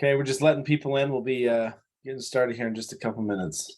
Okay, we're just letting people in. We'll be getting started here in just a couple minutes.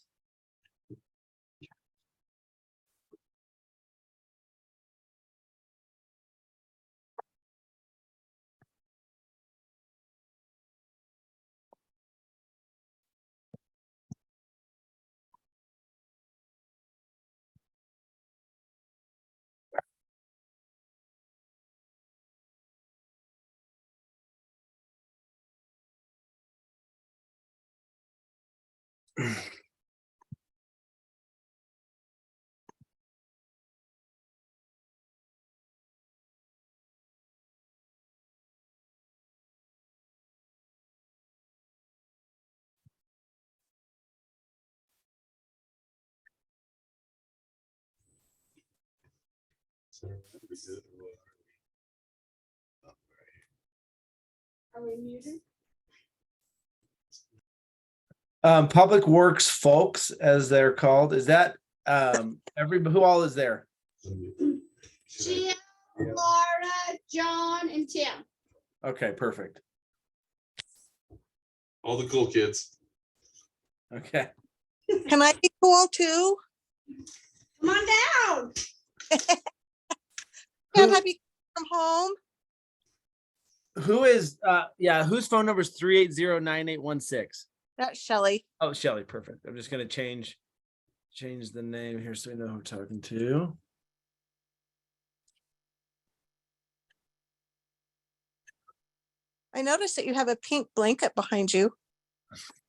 Are we muted? Public Works folks, as they're called, is that who all is there? Gia, Laura, John, and Tim. Okay, perfect. All the cool kids. Okay. Can I be cool too? Come on down. Can't I be from home? Who is whose phone number is 380-9816? That's Shelly. Oh, Shelly, perfect. I'm just gonna change the name here so we know who we're talking to. I noticed that you have a pink blanket behind you.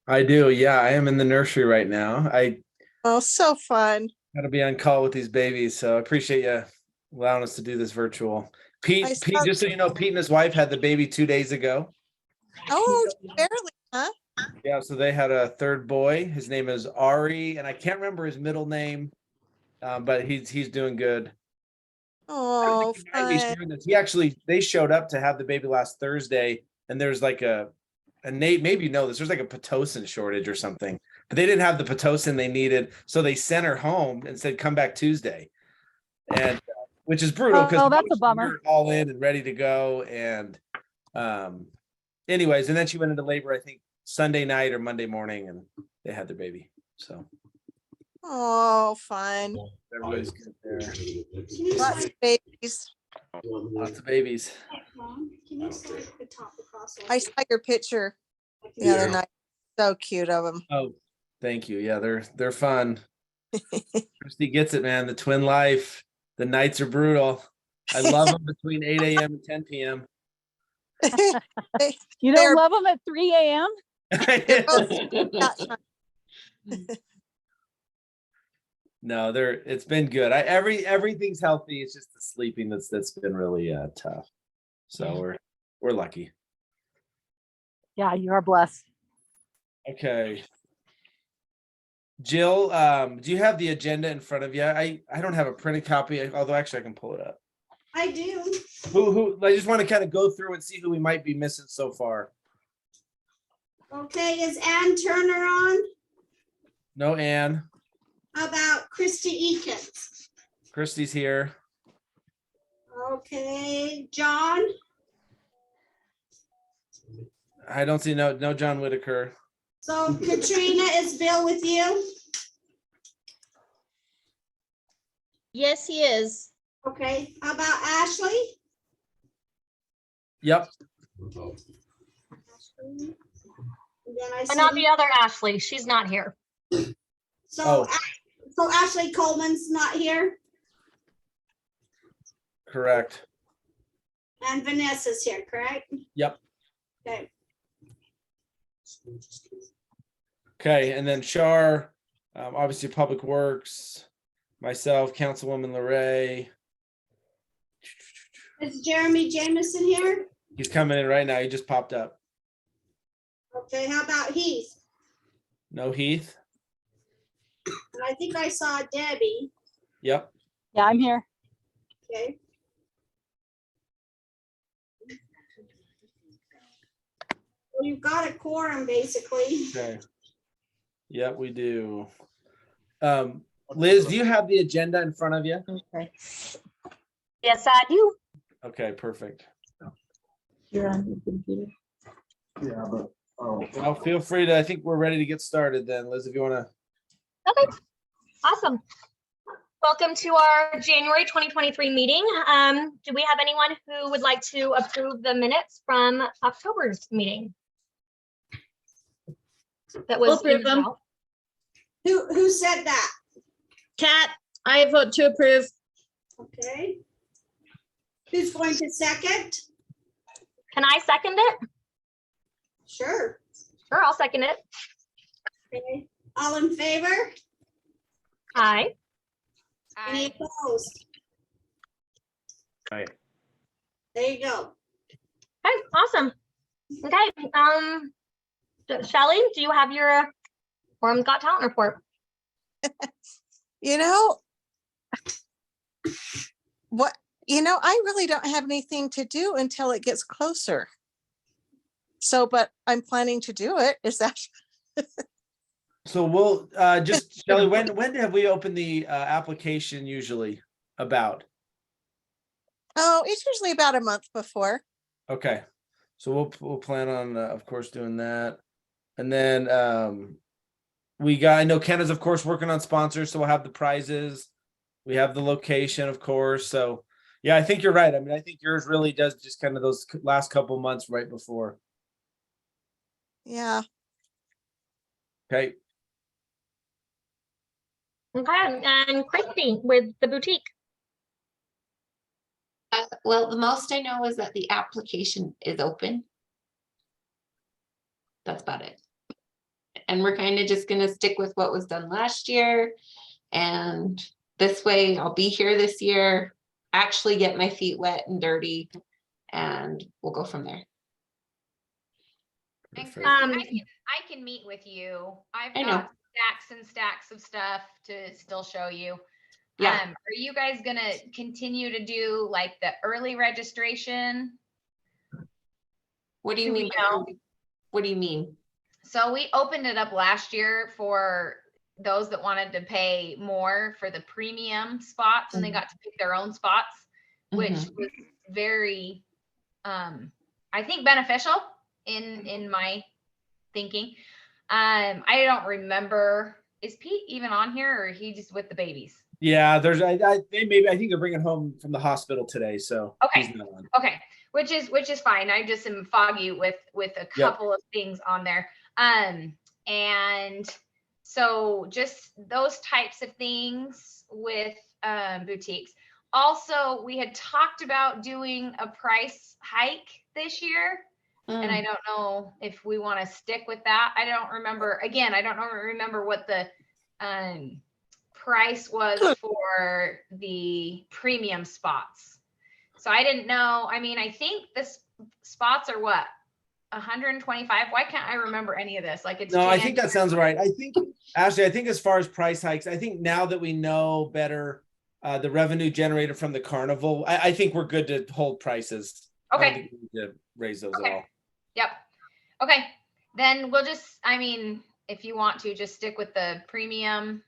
I do, yeah. I am in the nursery right now. I Oh, so fun. gotta be on call with these babies, so I appreciate you allowing us to do this virtual. Pete, just so you know, Pete and his wife had the baby 2 days ago. Oh, barely, huh? Yeah, so they had a third boy. His name is Ari, and I can't remember his middle name, but he's doing good. Oh, I might be fun. sharing this. They showed up to have the baby last Thursday, and there's like a Nate, maybe you know this, there's like a Pitocin shortage or something, but they didn't have the Pitocin they needed, so they sent her home and said come back Tuesday, and which is brutal because that's a bummer. all in and ready to go, and anyways, and then she went into labor I think Sunday night or Monday morning, and they had their baby. So Oh, fun. everybody's good there. Can you Lots slide, of babies. Lots of babies. Mom, can you slide the top across? I saw your picture the other night. So cute of them. Oh, thank you. Yeah, they're fun. Christie gets it, man. The twin life. The nights are brutal. I love them between 8 a.m. and 10 p.m. You don't love them at 3 a.m.? No, it's been good. Everything's healthy. It's just the sleeping that's been really tough. So we're lucky. Yeah, you are blessed. Okay. Jill, do you have the agenda in front of you? I don't have a printed copy, although actually I can pull it up. I do. Who I just want to kind of go through and see who we might be missing so far. Okay, is Ann Turner on? No, Ann. How about Christie Ekins? Christie's here. Okay, John? I don't see no John Whittaker. So Katrina, is Bill with you? Yes, he is. Okay, how about Ashlie? Yep. And then I And not see, the other Ashlie. She's not here. so Ashlie Coleman's not here Correct. and Vanessa's here, correct? Yep. Okay, Okay, and then Char, obviously Public Works, myself, Councilwoman Lauret. is Jeremy Jamison here? He's coming in right now. He just popped up. Okay, how about Heath? No Heath. And I think I saw Debby, Yep. Yeah, I'm here. okay? Well, you've got a quorum, basically. Okay. Yep, we do. Liz, do you have the agenda in front of you? Okay. Yes, I do. Okay, perfect. You're on your computer. Yeah, but Well, feel free to, I think we're ready to get started then, Liz, if you want to. Okay, awesome. Welcome to our January 2023 meeting. Do we have anyone who would like to approve the minutes from October's meeting? That was Approve them. emailed. Who said that? Kat, I vote to approve. Okay. Who's going to second? Can I second it? Sure. Sure, I'll second it. Okay. All in favor? Aye. Any opposed? Aye. There you go. Okay, awesome. Okay, Shelly, do you have your Orem Got Talent report? You know, what, I really don't have anything to do until it gets closer. So, but I'm planning to do it. Is that? So we'll just, Shelly, when have we opened the application usually about? Oh, it's usually about a month before. Okay. So we'll plan on, of course, doing that. And then I know Ken is, of course, working on sponsors, so we'll have the prizes. We have the location, of course. So yeah, I think you're right. I mean, I think yours really does just kind of those last couple months right before. Yeah. Okay. Okay, and Christie with the boutique. Well, the most I know is that the application is open. That's about it. And we're kind of just gonna stick with what was done last year. And this way I'll be here this year, actually get my feet wet and dirty, and we'll go from there. And Perfect. Christie, I can meet with you. I've I know. got stacks and stacks of stuff to still show you. Yeah. Are you guys gonna continue to do like the early registration? What do you Do we mean? know? What do you mean? So we opened it up last year for those that wanted to pay more for the premium spots, and they got to pick their own spots, which Mhm. was very, I think beneficial in my thinking. I don't remember, is Pete even on here or he just with the babies? Yeah, I think they're bringing home from the hospital today, so Okay. he's not on. Okay, which is fine. I just am foggy with a couple of things on there. And so just those types of things with boutiques. Also, we had talked about doing a price hike this year. And I don't know if we want to stick with that. I don't remember, again, I don't remember what the price was for the premium spots. So I didn't know. I mean, I think the spots are what, 125? Why can't I remember any of this? Like it's No, I think that sounds right. I think, Ashlie, I think as far as price hikes, I think now that we know better the revenue generated from the carnival, I think we're good to hold prices. I don't Okay. think we need to raise those Okay. at all. Yep. Okay. Then we'll just, I mean, if you want to just stick with the premium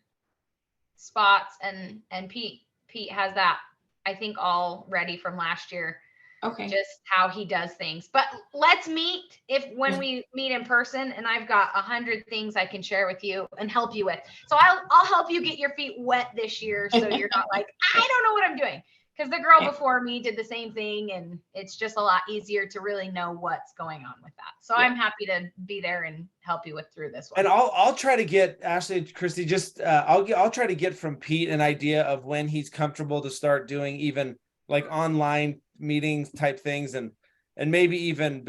spots and Pete has that, I think, all ready from last year, Okay. just how he does things. But let's meet when we meet in person, and I've got 100 things I can share with you and help you with. So I'll help you get your feet wet this year, so you're not like, I don't know what I'm doing. Because the girl before me did the same thing, and it's just a lot easier to really know what's going on with that. So I'm happy to be there and help you through this one. And I'll try to get Ashlie, Christie, just I'll try to get from Pete an idea of when he's comfortable to start doing even like online meetings type things, and maybe even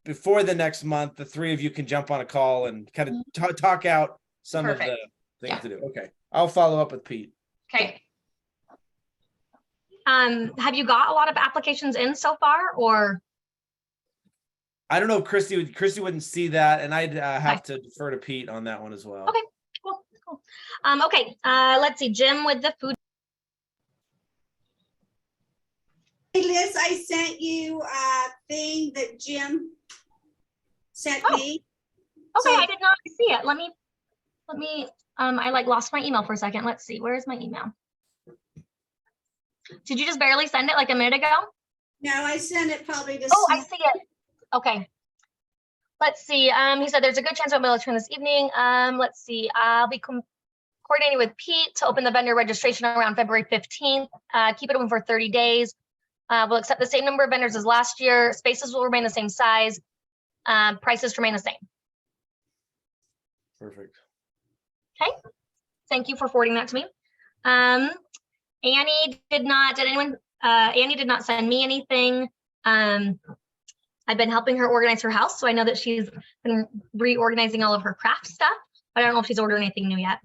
before the next month, the three of you can jump on a call and kind of talk out some Perfect. of the things to do. Okay, I'll follow up with Pete. Okay. Have you got a lot of applications in so far, or? I don't know if Christie wouldn't see that, and I'd have to defer to Pete on that one as well. Okay, cool. Okay, let's see, Jim with the food. Hey Liz, I sent you a thing that Jim sent me. Okay, So- I did not see it. Let me, I like lost my email for a second. Let's see, where's my email? Did you just barely send it like a minute ago? No, I sent it probably this. Oh, I see it. Okay. Let's see. He said there's a good chance I'll be able to turn this evening. Let's see. I'll be coordinating with Pete to open the vendor registration around February 15th. Keep it open for 30 days. We'll accept the same number of vendors as last year. Spaces will remain the same size. Prices remain the same. Perfect. Okay. Thank you for forwarding that to me. Annie did not send me anything. I've been helping her organize her house, so I know that she's been reorganizing all of her craft stuff, but I don't know if she's ordered anything new yet.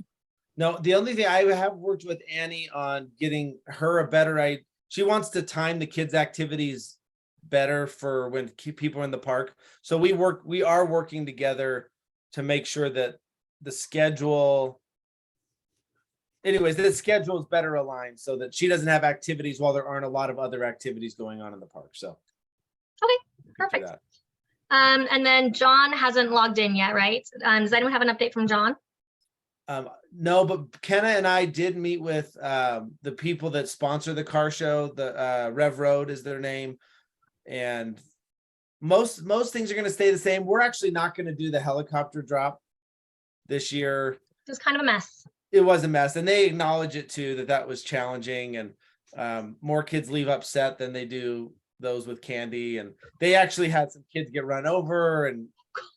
No, the only thing I have worked with Annie on getting her a better idea. She wants to time the kids' activities better for when people are in the park. So we are working together to make sure that the schedule, anyways, the schedule is better aligned so that she doesn't have activities while there aren't a lot of other activities going on in the park. So. Okay, perfect. And then John hasn't logged in yet, right? Does anyone have an update from John? No, but Kenna and I did meet with the people that sponsor the car show. The Rev Road is their name, and most things are going to stay the same. We're actually not going to do the helicopter drop this year. It was kind of a mess. It was a mess, and they acknowledge it too, that was challenging, and more kids leave upset than they do those with candy, and they actually had some kids get run over, and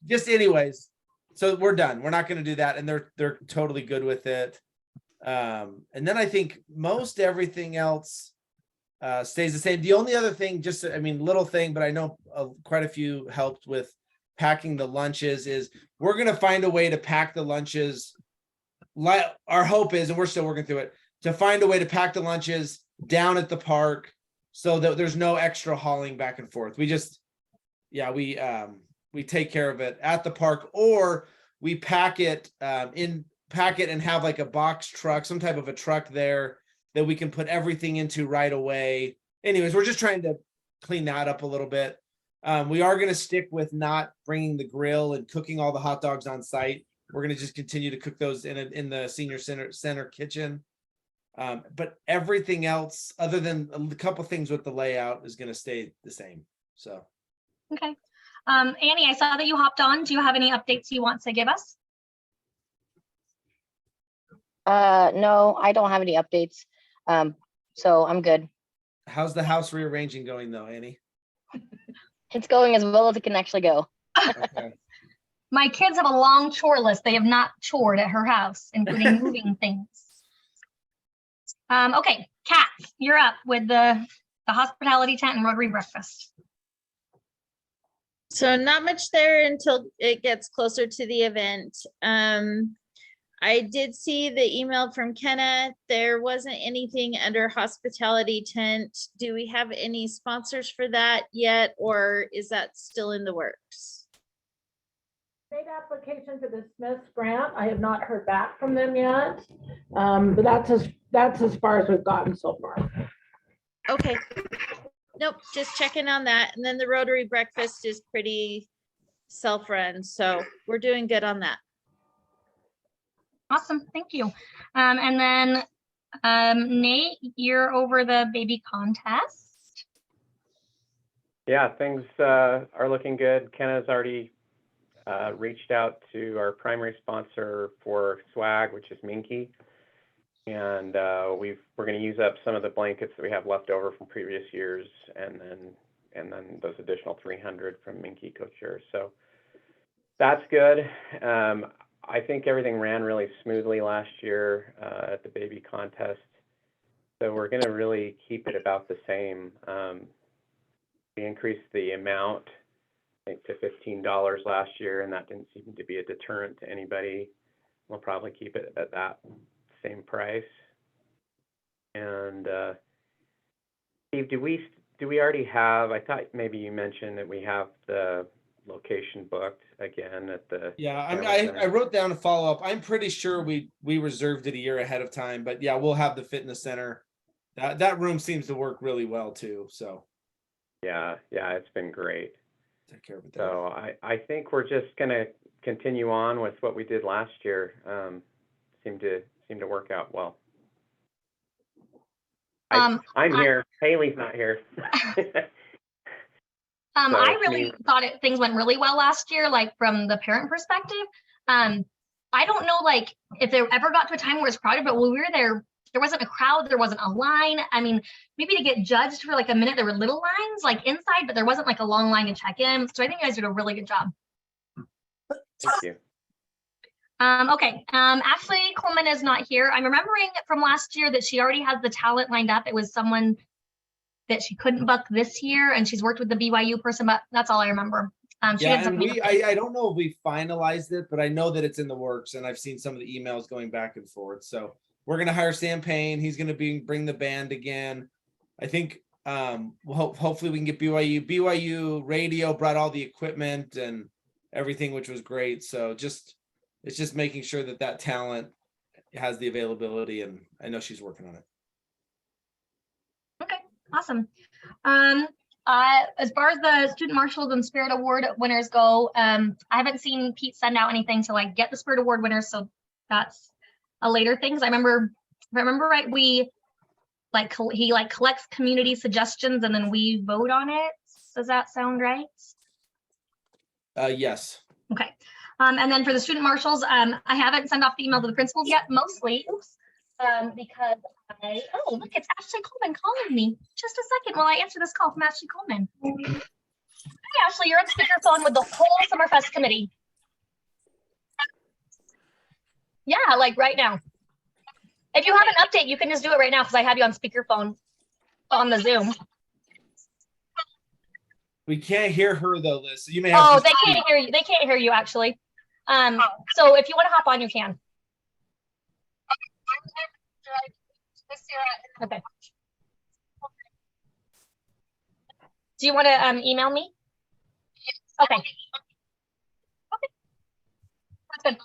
just anyways. So we're done. We're not going to do that, and they're totally good with it. And then I think most everything else stays the same. The only other thing, little thing, but I know quite a few helped with packing the lunches, is we're going to find a way to pack the lunches. Our hope is, and we're still working through it, to find a way to pack the lunches down at the park so that there's no extra hauling back and forth. We take care of it at the park, or we pack it and have like a box truck, some type of a truck there that we can put everything into right away. Anyways, we're just trying to clean that up a little bit. We are going to stick with not bringing the grill and cooking all the hot dogs on site. We're going to just continue to cook those in the senior center kitchen. But everything else, other than a couple things with the layout, is going to stay the same. So. Okay. Annie, I saw that you hopped on. Do you have any updates you want to give us? No, I don't have any updates. So I'm good. How's the house rearranging going though, Annie? It's going as well as it can actually go. Okay. My kids have a long chore list. They have not chored at her house, including moving things. Okay, Kat, you're up with the hospitality tent and Rotary breakfast. So not much there until it gets closer to the event. I did see the email from Kenna. There wasn't anything under hospitality tent. Do we have any sponsors for that yet, or is that still in the works? Made application for the Smith's grant. I have not heard back from them yet, but that's as far as we've gotten so far. Okay. Nope, just checking on that. And then the Rotary breakfast is pretty self-run, so we're doing good on that. Awesome, thank you. And then Nate, you're over the baby contest. Yeah, things are looking good. Kenna's already reached out to our primary sponsor for swag, which is Minky. And we're going to use up some of the blankets that we have left over from previous years, and then those additional 300 from Minky Couture. So that's good. I think everything ran really smoothly last year at the baby contest. So we're going to really keep it about the same. We increased the amount, I think, to $15 last year, and that didn't seem to be a deterrent to anybody. We'll probably keep it at that same price. And Steve, do we already have, I thought maybe you mentioned that we have the location booked again at the. Yeah, I wrote down a follow-up. I'm pretty sure we reserved it a year ahead of time, but yeah, we'll have the fitness center. That room seems to work really well too, so. Yeah, it's been great. Take care of it. So I think we're just gonna continue on with what we did last year. Seemed to work out well. I'm here. Haley's not here. So, I I really mean- thought things went really well last year, like from the parent perspective. I don't know, like if there ever got to a time where it's crowded, but when we were there, there wasn't a crowd, there wasn't a line. I mean, maybe to get judged for like a minute, there were little lines like inside, but there wasn't like a long line to check in. So I think you guys did a really good job. Thank you. Okay. Ashlie Coleman is not here. I'm remembering from last year that she already has the talent lined up. It was someone that she couldn't book this year, and she's worked with the BYU person, but that's all I remember. She Yeah, did and something. I don't know if we finalized it, but I know that it's in the works, and I've seen some of the emails going back and forth. So we're gonna hire Sam Payne. He's gonna bring the band again. I think hopefully we can get BYU radio brought all the equipment and everything, which was great. So it's just making sure that talent has the availability, and I know she's working on it. Okay, awesome. As far as the Student Marshals and Spirit Award winners go, I haven't seen Pete send out anything to like get the Spirit Award winners, so that's a later thing. 'Cause I remember right, we like he like collects community suggestions and then we vote on it. Does that sound right? Yes. Okay. And then for the Student Marshals, I haven't sent off the email to the principals yet, mostly, because look, it's Ashlie Coleman calling me. Just a second while I answer this call from Ashlie Coleman. Hi, Ashlie, you're on speakerphone with the whole Summerfest committee. Yeah, like right now. If you have an update, you can just do it right now because I have you on speakerphone on the Zoom. We can't hear her though, Liz. So you may have. Oh, to they can't hear you. They can't hear you actually. So if you want to hop on, you can. Okay. Do you want to email me? Okay. Okay. That's good.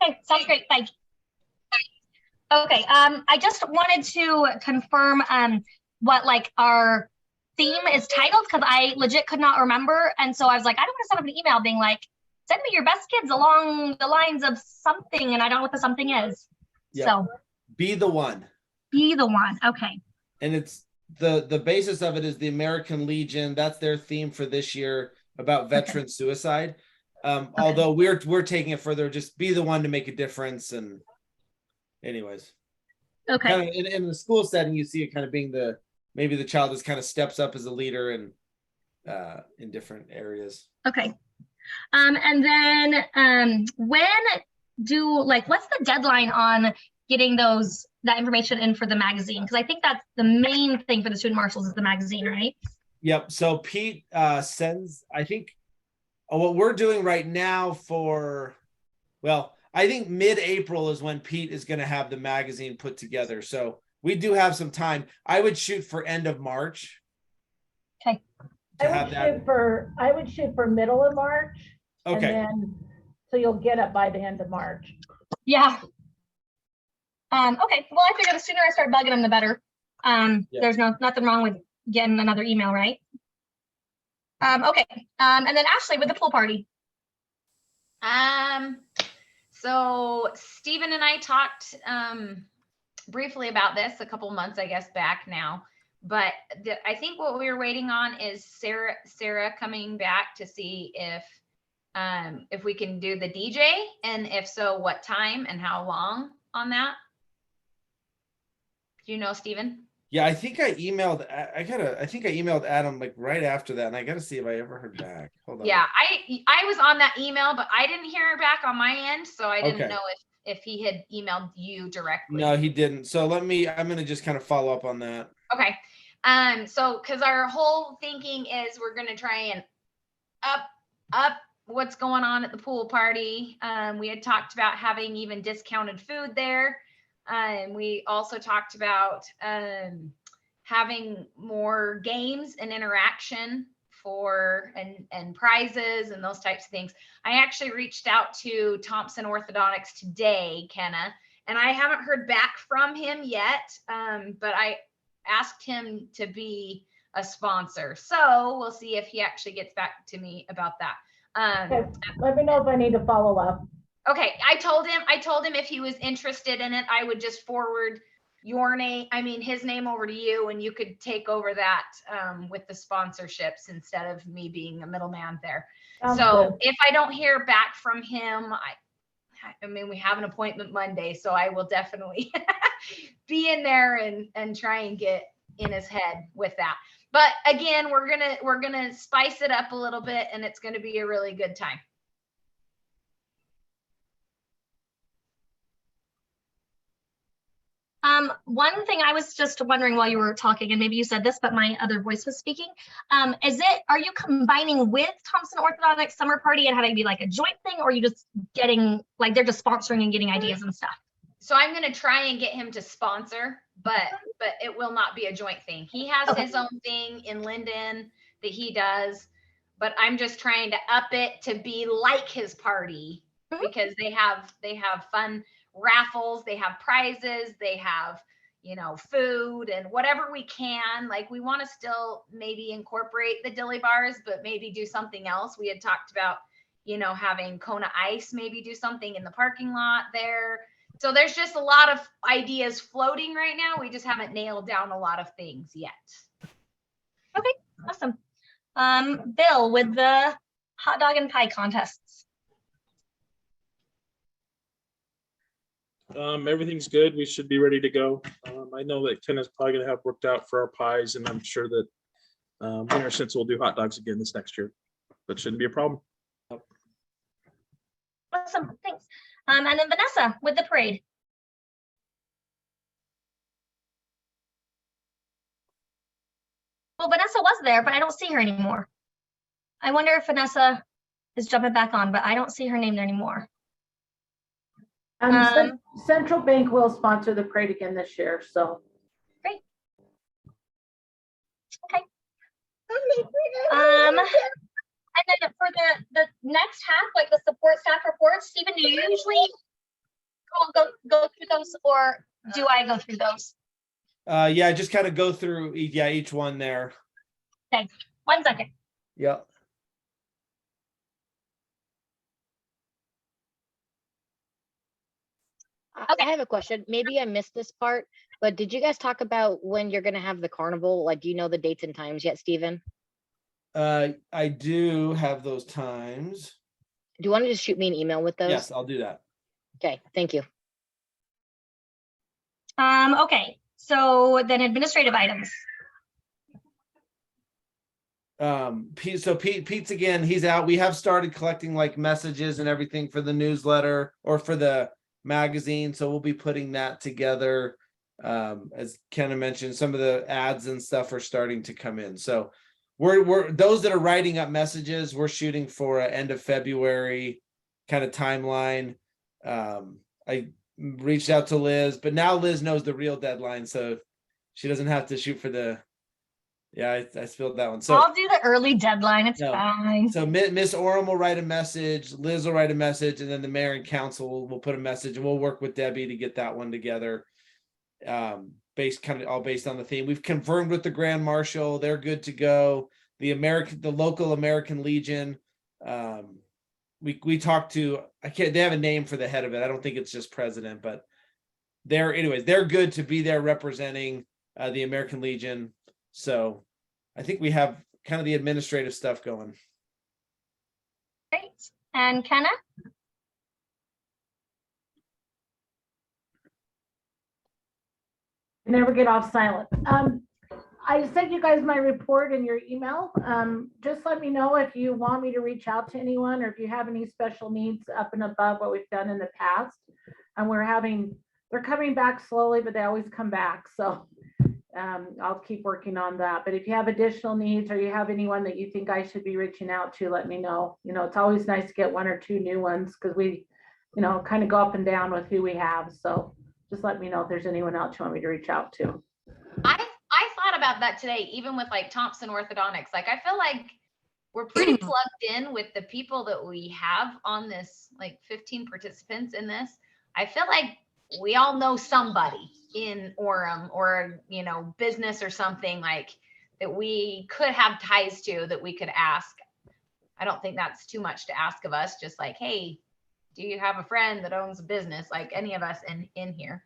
Okay, sounds great. Bye. Okay. I just wanted to confirm what like our theme is titled because I legit could not remember, and so I was like, I don't want to send up an email being like, send me your best kids along the lines of something, and I don't know what the something is. Yep. So Be the one. Be the one. Okay. And it's the basis of it is the American Legion. That's their theme for this year about veteran suicide. Although we're taking it further, just be the one to make a difference. And anyways, Okay. kind of in the school setting, you see it kind of being maybe the child that kind of steps up as a leader and in different areas. Okay. And then what's the deadline on getting that information in for the magazine? Because I think that's the main thing for the Student Marshals is the magazine, right? Yep. So Pete sends, I think what we're doing right now I think mid-April is when Pete is going to have the magazine put together. So we do have some time. I would shoot for end of March. Okay. I would shoot for middle of March. Okay. And then, so you'll get it by the end of March. Yeah. Okay. Well, I figure the sooner I start bugging them, the better. There's nothing wrong with getting another email, right? Okay. And then Ashlie with the pool party. So Stephen and I talked briefly about this a couple months, I guess, back now. But I think what we were waiting on is Sarah coming back to see if we can do the DJ, and if so, what time and how long on that. Do you know, Stephen? Yeah, I think I emailed. I think I emailed Adam like right after that, and I got to see if I ever heard back. Hold on. Yeah, I was on that email, but I didn't hear back on my end, so I didn't know if he had emailed you directly. No, he didn't. So I'm gonna just kind of follow up on that. Okay. So because our whole thinking is we're gonna try and up what's going on at the pool party. We had talked about having even discounted food there. We also talked about having more games and interaction and prizes and those types of things. I actually reached out to Thompson Orthodontics today, Kenna, and I haven't heard back from him yet, but I asked him to be a sponsor. So we'll see if he actually gets back to me about that. Okay. Let me know if I need to follow up. Okay, I told him if he was interested in it, I would just forward your name, I mean, his name over to you, and you could take over that with the sponsorships instead of me being a middleman there. Sounds So good. if I don't hear back from him, I mean, we have an appointment Monday, so I will definitely be in there and try and get in his head with that. But again, we're gonna spice it up a little bit, and it's gonna be a really good time. One thing I was just wondering while you were talking, and maybe you said this, but my other voice was speaking. Are you combining with Thompson Orthodontic Summer Party and having it be like a joint thing, or are you just getting, like, they're just sponsoring and getting ideas and stuff? So I'm gonna try and get him to sponsor, but it will not be a joint thing. He has his own thing in Linden that he does, but I'm just trying to up it to be like his party, because they have fun raffles, they have prizes, they have, you know, food and whatever we can. Like, we want to still maybe incorporate the dilly bars, but maybe do something else. We had talked about, you know, having Kona Ice, maybe do something in the parking lot there. So there's just a lot of ideas floating right now. We just haven't nailed down a lot of things yet. Okay, awesome. Bill, with the hot dog and pie contests. Everything's good. We should be ready to go. I know that Ken is probably gonna have worked out for our pies, and I'm sure that Winter Sense will do hot dogs again this next year. That shouldn't be a problem. Awesome, thanks. And then Vanessa with the parade. Well, Vanessa was there, but I don't see her anymore. I wonder if Vanessa is jumping back on, but I don't see her name there anymore. Central Bank will sponsor the parade again this year, so. Great. Okay. And then for the next half, like the support staff reports, Stephen, do you usually go through those, or do I go through those? Yeah, just kind of go through each one there. Okay, 1 second. Yep. I have a question. Maybe I missed this part, but did you guys talk about when you're going to have the carnival? Like, do you know the dates and times yet, Stephen? I do have those times. Do you want to just shoot me an email with those? Yes, I'll do that. Okay, thank you. Okay, so then administrative items. Pete's again, he's out. We have started collecting like messages and everything for the newsletter or for the magazine, so we'll be putting that together. As Kenna mentioned, some of the ads and stuff are starting to come in, so we're those that are writing up messages, we're shooting for an end of February kind of timeline. I reached out to Liz, but now Liz knows the real deadline, so she doesn't have to shoot for the. Yeah, I spilled that one. So I'll do the early deadline. It's fine. So Miss Orem will write a message, Liz will write a message, and then the mayor and council will put a message, and we'll work with Debby to get that one together. Based on the theme. We've confirmed with the Grand Marshal, they're good to go. The local American Legion. We talked to, they have a name for the head of it. I don't think it's just president, but they're good to be there representing the American Legion. So I think we have kind of the administrative stuff going. Great. And Kenna? Never get off silent. I sent you guys my report in your email. Just let me know if you want me to reach out to anyone or if you have any special needs up and above what we've done in the past. And they're coming back slowly, but they always come back. So I'll keep working on that. But if you have additional needs or you have anyone that you think I should be reaching out to, let me know. You know, it's always nice to get 1 or 2 new ones because we, kind of go up and down with who we have. So just let me know if there's anyone else you want me to reach out to. I thought about that today, even with like Thompson Orthodontics. Like, I feel like we're pretty plugged in with the people that we have on this, like 15 participants in this. I feel like we all know somebody in Orem or, business or something like that we could have ties to that we could ask. I don't think that's too much to ask of us. Just like, hey, do you have a friend that owns a business, like any of us in here?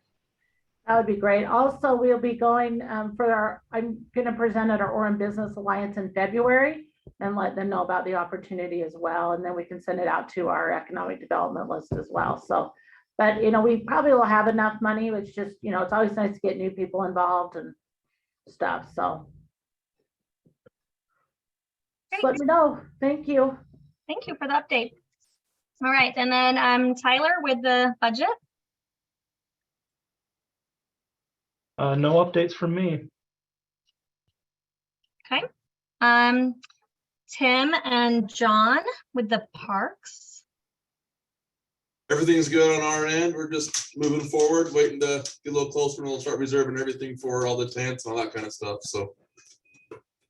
That would be great. Also, we'll be going I'm going to present at our Orem Business Alliance in February and let them know about the opportunity as well. And then we can send it out to our economic development list as well. So, but, we probably will have enough money. It's just, it's always nice to get new people involved and stuff. So just let me know. Thank you. Thank you for the update. All right, and then Tyler with the budget. No updates from me. Okay. Tim and John with the parks. Everything's good on our end. We're just moving forward, waiting to get a little closer and we'll start reserving everything for all the tents and all that kind of stuff. So.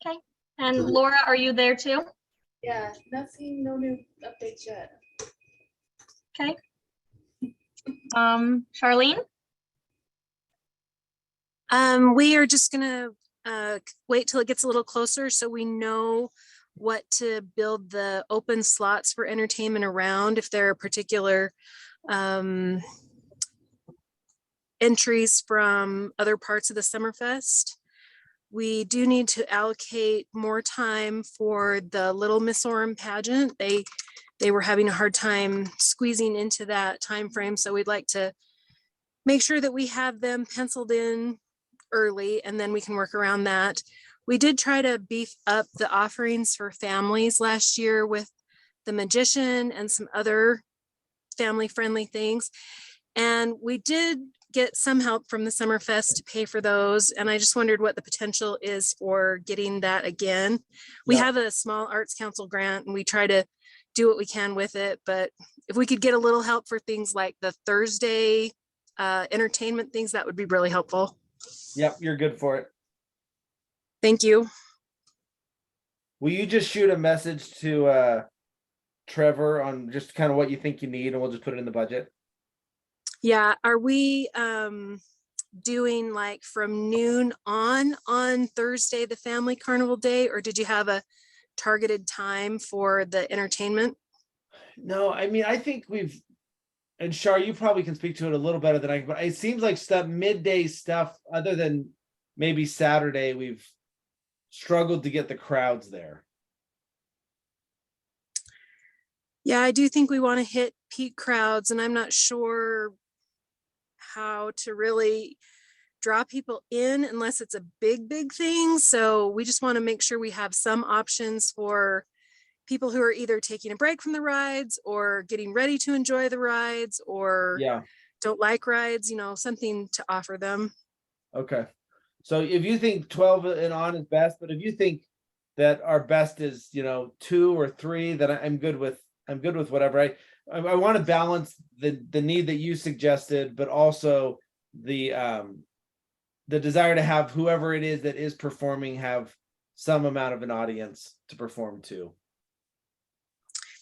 Okay. And Laura, are you there too? Yeah, nothing, no new updates yet. Okay. Charlene? We are just gonna wait till it gets a little closer so we know what to build the open slots for entertainment around, if there are particular entries from other parts of the Summerfest. We do need to allocate more time for the Little Miss Orem pageant. They were having a hard time squeezing into that time frame, so we'd like to make sure that we have them penciled in early and then we can work around that. We did try to beef up the offerings for families last year with the magician and some other family-friendly things. And we did get some help from the Summerfest to pay for those. And I just wondered what the potential is for getting that again. We have a small Arts Council grant and we try to do what we can with it. But if we could get a little help for things like the Thursday entertainment things, that would be really helpful. Yep, you're good for it. Thank you. Will you just shoot a message to Trevor on just kind of what you think you need and we'll just put it in the budget? Yeah, are we doing like from noon on Thursday, the family carnival day, or did you have a targeted time for the entertainment? No, I mean, I think we've, and Char, you probably can speak to it a little better than I can, but it seems like stuff, midday stuff, other than maybe Saturday, we've struggled to get the crowds there. Yeah, I do think we want to hit peak crowds, and I'm not sure how to really draw people in unless it's a big thing. So we just want to make sure we have some options for people who are either taking a break from the rides or getting ready to enjoy the rides or don't like rides, something to offer them. Okay. So if you think 12 and on is best, but if you think that our best is, 2 or 3, then I'm good with whatever. I want to balance the need that you suggested, but also the desire to have whoever it is that is performing have some amount of an audience to perform to.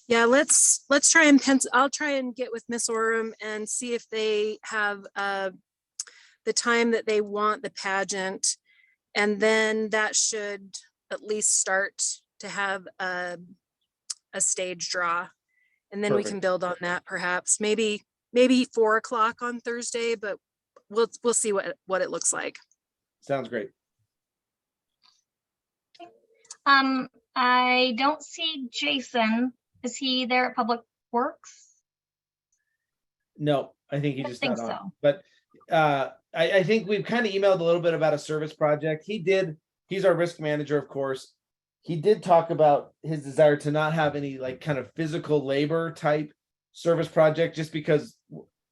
Yeah, let's try and pencil. I'll try and get with Miss Orem and see if they have the time that they want the pageant, and then that should at least start to have a stage draw, and then we can build on that. Perhaps maybe 4 o'clock on Thursday, but we'll see what it looks like. Sounds great. I don't see Jason. Is he there at Public Works? No, I think he I just think got on. so. But I think we've kind of emailed a little bit about a service project. He's our risk manager, of course. He did talk about his desire to not have any like kind of physical labor type service project, just because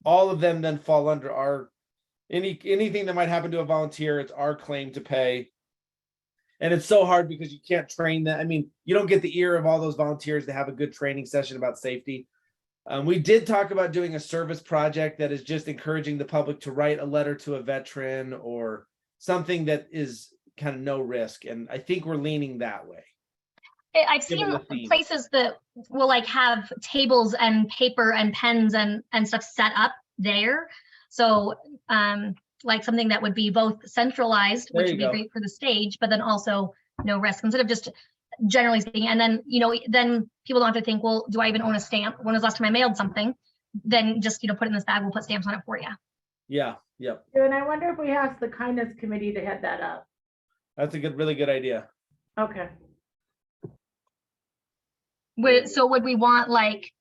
all of them then fall under our anything that might happen to a volunteer, it's our claim to pay. And it's so hard because you can't train them. I mean, you don't get the ear of all those volunteers to have a good training session about safety. We did talk about doing a service project that is just encouraging the public to write a letter to a veteran or something that is kind of no risk. And I think we're leaning that way. I've seen places that will like have tables and paper and pens and stuff set up there. So like something that would be both centralized, which would be great for the stage, but then also no risk instead of just generally speaking. And then, then people don't have to think, well, do I even own a stamp? When was the last time I mailed something? Then just, put it in this bag, we'll put stamps on it for you. Yeah. Yep. And I wonder if we ask the kindness committee to head that up. That's a really good idea. Okay. So would we want like,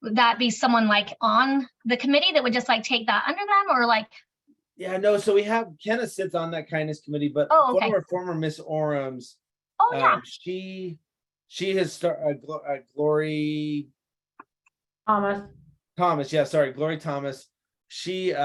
would that be someone like on the committee that would just like take that under them, or like? Yeah, no, so we have, Kenna sits on that kindness committee, but Oh, one okay. of our former Miss Orems, Oh, yeah. she has started, Glory Thomas, yeah, sorry, Glory Thomas. She's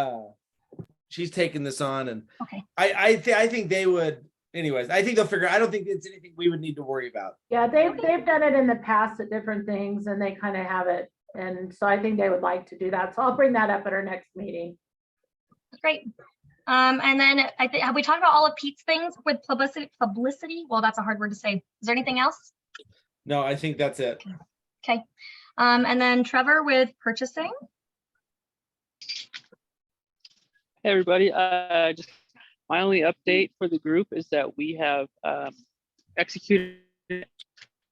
taken this on, and okay. I think they would, anyways, I think they'll figure, I don't think it's anything we would need to worry about. Yeah, they've done it in the past at different things, and they kind of have it. And so I think they would like to do that. So I'll bring that up at our next meeting. Great. And then I think, have we talked about all of Pete's things with publicity? Well, that's a hard word to say. Is there anything else? No, I think that's it. Okay. And then Trevor with purchasing. Hey everybody, just my only update for the group is that we have executed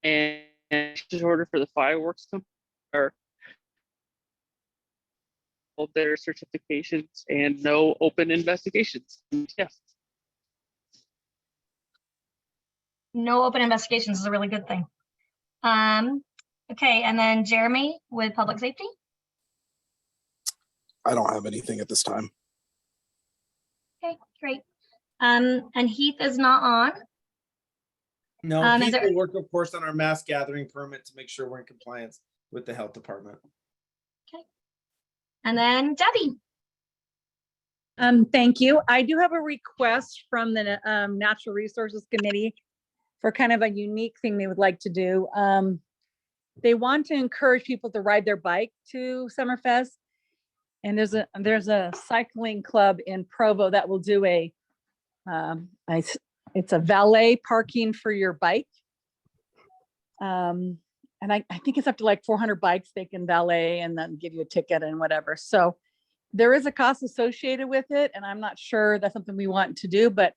an order for the fireworks company, all their certifications and no open investigations. Yes. No open investigations is a really good thing. Okay, and then Jeremy with public safety. I don't have anything at this time. Okay, great. And Heath is not on. No, Heath will work, of course, on our mass gathering permit to make sure we're in compliance with the health department. Okay. And then Debby. Thank you. I do have a request from the Natural Resources Committee for kind of a unique thing they would like to do. They want to encourage people to ride their bike to Summerfest. And there's a cycling club in Provo that will do it's a valet parking for your bike. And I think it's up to like 400 bikes they can valet and then give you a ticket and whatever. So there is a cost associated with it. And I'm not sure that's something we want to do, but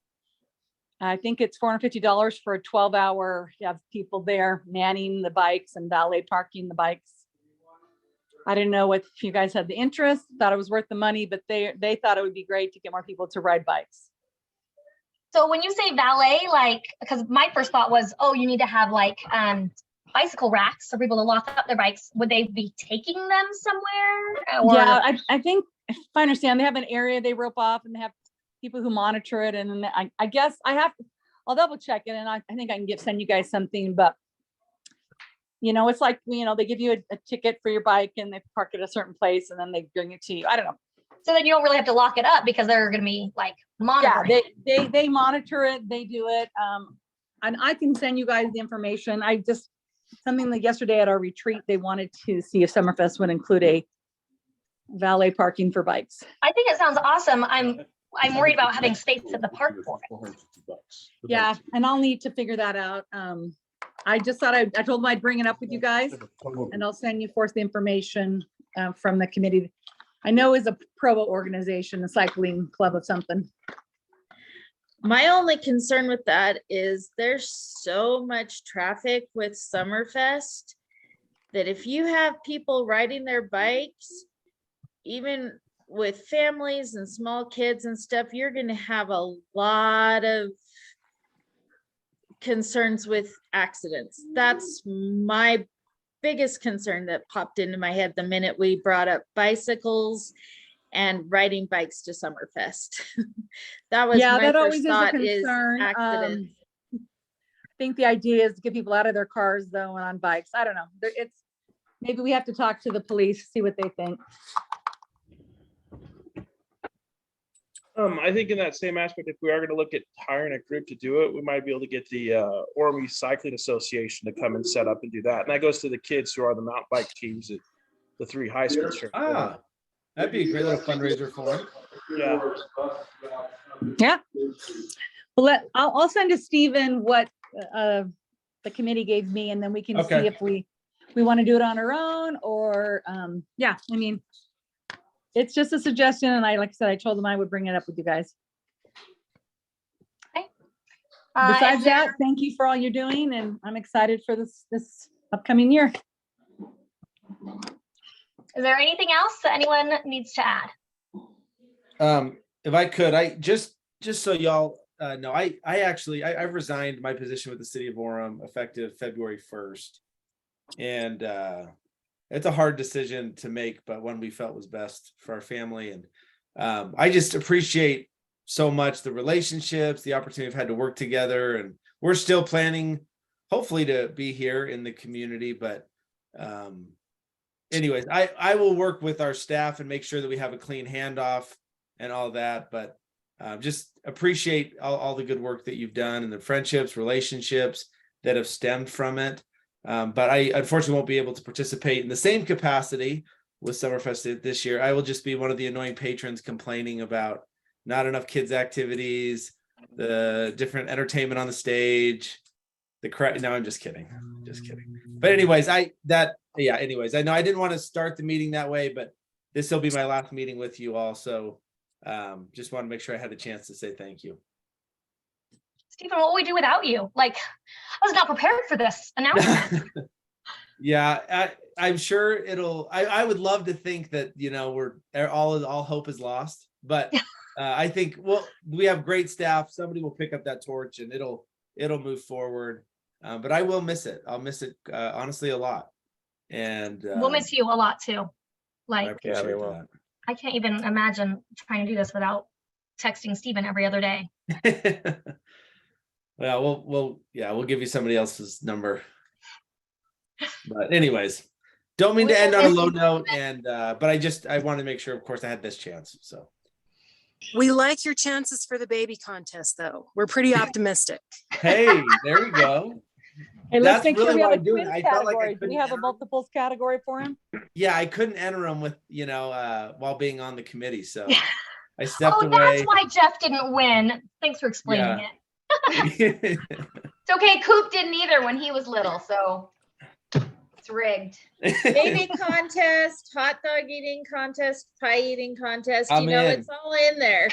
I think it's $450 for a 12-hour, you have people there manning the bikes and valet parking the bikes. I didn't know if you guys had the interest, thought it was worth the money, but they thought it would be great to get more people to ride bikes. So when you say valet, like, because my first thought was, oh, you need to have like bicycle racks for people to lock up their bikes. Would they be taking them somewhere? Or? Yeah, I think if I understand, they have an area they rope off and they have people who monitor it. And then I guess I'll double check it, and I think I can send you guys something, but it's like, they give you a ticket for your bike and they park it at a certain place and then they bring it to you. I don't know. So then you don't really have to lock it up because they're going to be like monitoring. Yeah, they monitor it, they do it. And I can send you guys the information. Something like yesterday at our retreat, they wanted to see if Summerfest would include a valet parking for bikes. I think it sounds awesome. I'm worried about having space at the park for it. Yeah, and I'll need to figure that out. I just thought I told them I'd bring it up with you guys, and I'll send you the information from the committee. I know is a Provo organization, a cycling club of something. My only concern with that is there's so much traffic with Summerfest that if you have people riding their bikes, even with families and small kids and stuff, you're going to have a lot of concerns with accidents. That's my biggest concern that popped into my head the minute we brought up bicycles and riding bikes to Summerfest. That was my that first always is a thought, concern. accidents. I think the idea is to get people out of their cars though and on bikes. I don't know. Maybe we have to talk to the police, see what they think. I think in that same aspect, if we are going to look at hiring a group to do it, we might be able to get the Orem Cycling Association to come and set up and do that. And that goes to the kids who are the mountain bike teams at the 3 high schools. That'd be a great little fundraiser for them. Yeah. Yeah. Well, I'll send to Stephen what the committee gave me, and then we can see if we want to do it on our own or it's just a suggestion, and like I said, I told them I would bring it up with you guys. Okay. Besides that, thank you for all you're doing, and I'm excited for this upcoming year. Is there anything else that anyone needs to add? If I could, I just so y'all know, I've resigned my position with the city of Orem effective February 1st. And it's a hard decision to make, but one we felt was best for our family. And I just appreciate so much the relationships, the opportunity we've had to work together, and we're still planning, hopefully, to be here in the community. But anyways, I will work with our staff and make sure that we have a clean handoff and all that. But just appreciate all the good work that you've done and the friendships, relationships that have stemmed from it. But I unfortunately won't be able to participate in the same capacity with Summerfest this year. I will just be one of the annoying patrons complaining about not enough kids activities, the different entertainment on the stage, the crowd. No, I'm just kidding. But anyways, I know I didn't want to start the meeting that way, but this will be my last meeting with you all. So just want to make sure I had a chance to say thank you. Stephen, what would we do without you? Like, I was not prepared for this announcement. Yeah, I'm sure I would love to think that, we're all hope is lost, but I think, we have great staff. Somebody will pick up that torch and it'll move forward. But I will miss it. I'll miss it honestly a lot. And we'll miss you a lot too. Like, I appreciate that. I can't even imagine trying to do this without texting Stephen every other day. Well, we'll give you somebody else's number. But anyways, don't mean to end on a low note, and but I wanted to make sure, of course, I had this chance. So We like your chances for the baby contest, though. We're pretty optimistic. Hey, there we go. Hey, let's That's make sure really we have why a I'm doing quiz it. I felt like I category. Do we couldn't have a multiples category for him? Yeah, I couldn't enter them with, while being on the committee. So I stepped away. That's why Jeff didn't win. Thanks for explaining it. It's okay. Coop didn't either when he was little, so it's rigged. Baby contest, hot dog eating contest, pie eating contest. I'm in. It's all in there.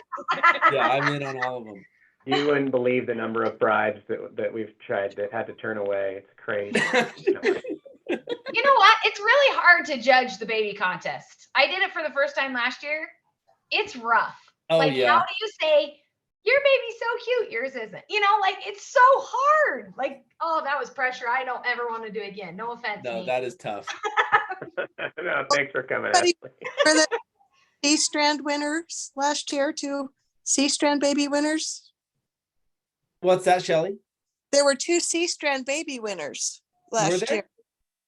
Yeah, I'm in on all of them. You wouldn't believe the number of bribes that we've tried that had to turn away. It's crazy. You know what? It's really hard to judge the baby contest. I did it for the first time last year. It's rough. Oh, How do you say your baby's so cute, yours isn't? It's so hard. That was pressure I don't ever want to do again. No offense. No, Nate. that is tough. No, thanks for coming. Buddy, Ashlie. For the Seastrand winners last year, 2 Seastrand baby winners. What's that, Shelly? There were 2 Seastrand baby winners last year.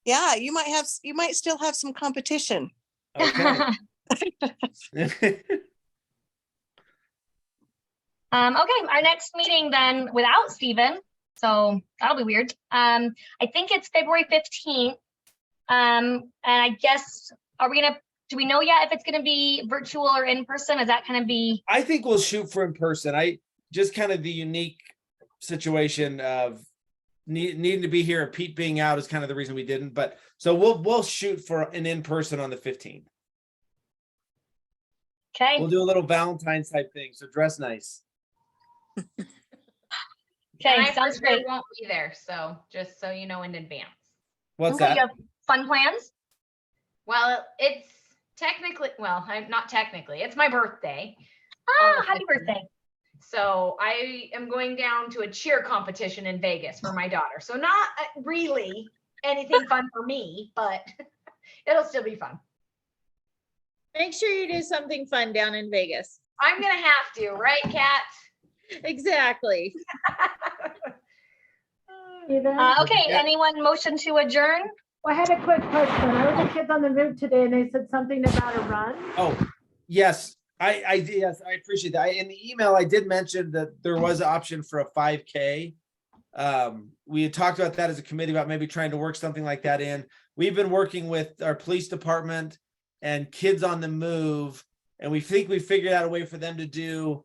Yeah, you might still have some competition. Okay. Okay, our next meeting then without Stephen, so that'll be weird. I think it's February 15th. And I guess, do we know yet if it's gonna be virtual or in person? Is that gonna be? I think we'll shoot for in person. I just kind of the unique situation of needing to be here and Pete being out is kind of the reason we didn't. But so we'll shoot for an in person on the 15th. Okay. We'll do a little Valentine's type thing. So dress nice. Okay, sounds great. I won't be there, so just so you know in advance. What's Okay, that? you have fun plans? Well, it's technically, not technically, it's my birthday. Happy birthday. So I am going down to a cheer competition in Vegas for my daughter. So not really anything fun for me, but it'll still be fun. Make sure you do something fun down in Vegas. I'm going to have to, right, Kat? Exactly. Okay, anyone motion to adjourn? Well, I had a quick question. I was with kids on the move today and they said something about a run. Oh, yes. Yes, I appreciate that. In the email, I did mention that there was an option for a 5K. We had talked about that as a committee about maybe trying to work something like that in. We've been working with our police department and Kids on the Move, and we think we figured out a way for them to do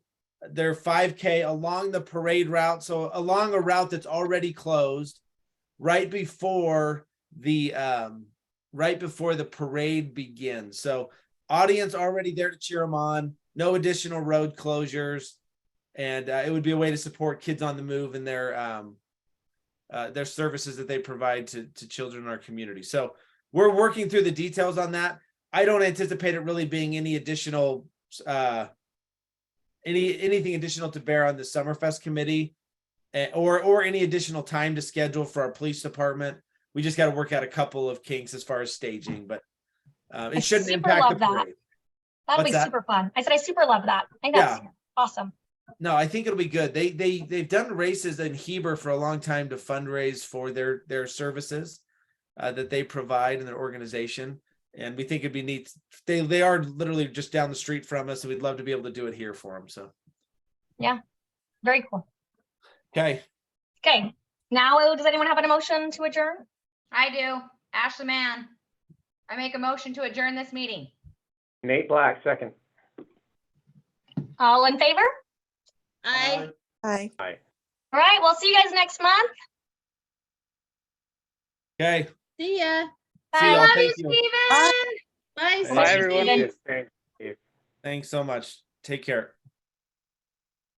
their 5K along the parade route. So along a route that's already closed right before the parade begins. So audience already there to cheer them on, no additional road closures. And it would be a way to support Kids on the Move and their services that they provide to children in our community. So we're working through the details on that. I don't anticipate it really being any additional anything additional to bear on the Summerfest committee, or any additional time to schedule for our police department. We just got to work out a couple of kinks as far as staging, but it shouldn't super impact the love that. parade. That'll What's be that? super fun. I said I super love that. I think that's awesome. No, I think it'll be good. They've done races in Heber for a long time to fundraise for their services that they provide in their organization, and we think it'd be neat. They are literally just down the street from us, and we'd love to be able to do it here for them. So yeah, very cool. Okay. Okay. Now, does anyone have an emotion to adjourn? I do. Ashlie Mann. I make a motion to adjourn this meeting. Nate Black, second. All in favor? Aye. Aye. Aye. All right. We'll see you guys next month. Okay. See ya. See Bye. y'all. Love Thank you, you. Steven. Bye. Bye, Steven. everyone. Thanks. Thanks so much. Take care.